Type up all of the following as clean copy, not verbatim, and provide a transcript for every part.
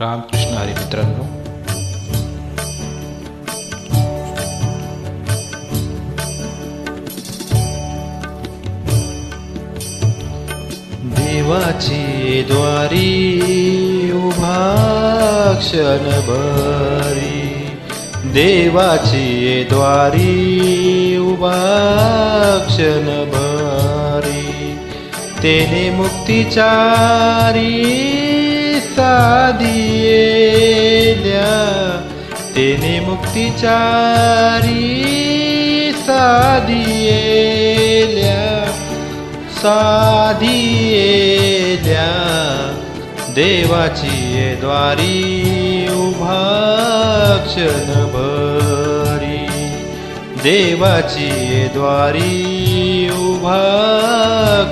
रामकृष्ण हरी मित्रांनो, देवाची द्वारी उभा क्षणभरी, देवाची द्वारी उभा क्षणभरी, तेने मुक्तिचारी साधियेल्या, तेने मुक्तिचारी साधियेल्या, साधियेल्या, देवाची द्वारी उभा क्षणभरी, देवाची द्वारी उभा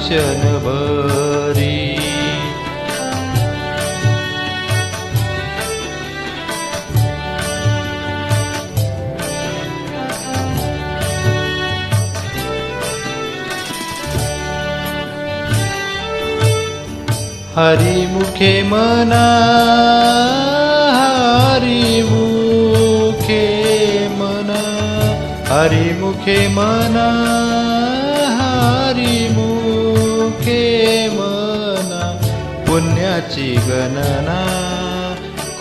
क्षणभरी. हरिमुखे मना, हरिमुखे मना, हरिमुखे मना, हरिमुखे मना, पुण्याची गणना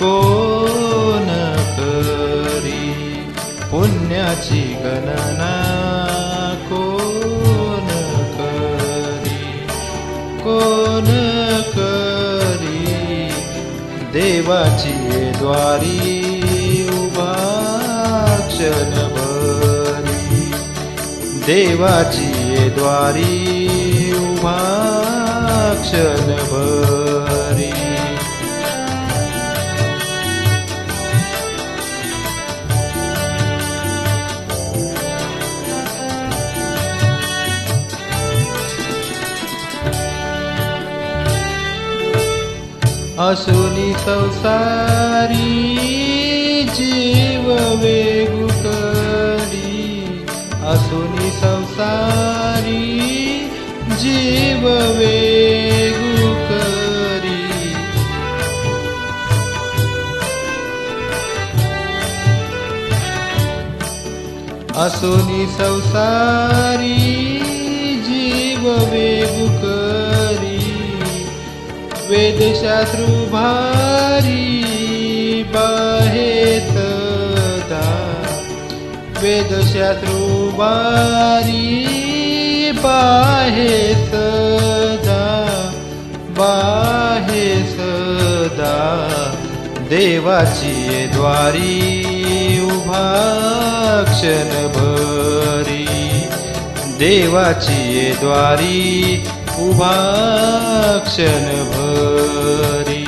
कोण करी, पुण्याची गणना कोण करी, कोण करी, देवाची द्वारी उभा क्षणभरी, देवाची द्वारी उभा क्षणभरी. असुनी संसारी जीव वेगू करी, असुनी संसारी जीव वेगू करी, असुनी संसारी जीव वेगू करी, वेदशास्त्रु भारी बाहे सदा, वेदशास्त्रु भारी बाहे सदा, बाहे सदा, देवाची द्वारी उभा क्षणभरी, देवाची द्वारी उभा क्षणभरी.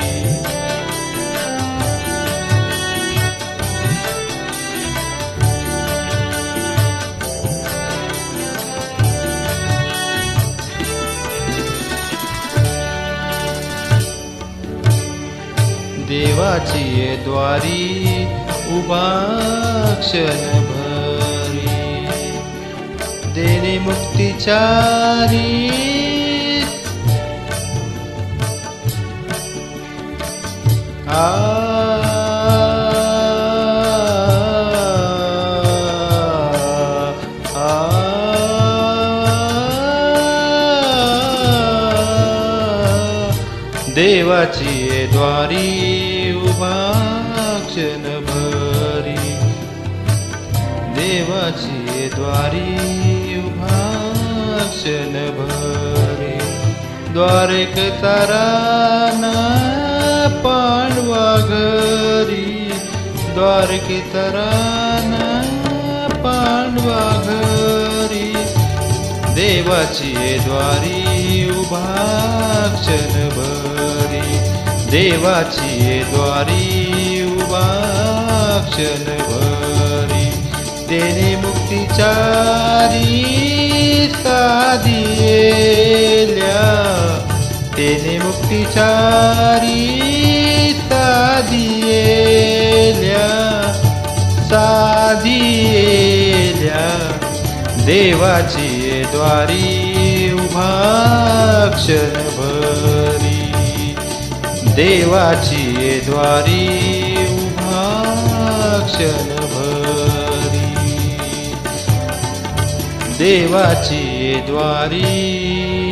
देवाची द्वारी उभा क्षणभरी, देणे मुक्तिचारी आ, आ, देवाची द्वारी उभा क्षणभरी, देवाची द्वारी उभा क्षणभरी. द्वारकेचा राणा पांडवा घरी, द्वारकेचा राणा पांडवा घरी, देवाची द्वारी उभा क्षणभरी, देवाची द्वारी उभा क्षणभरी, तेने मुक्तिचारी साधियेल्या, तेने मुक्तिचारी साधियेल्या, साधियेल्या, देवाची द्वारी उभा क्षणभरी, देवाची ये द्वारी उभा क्षणभरी, देवाची ये द्वारी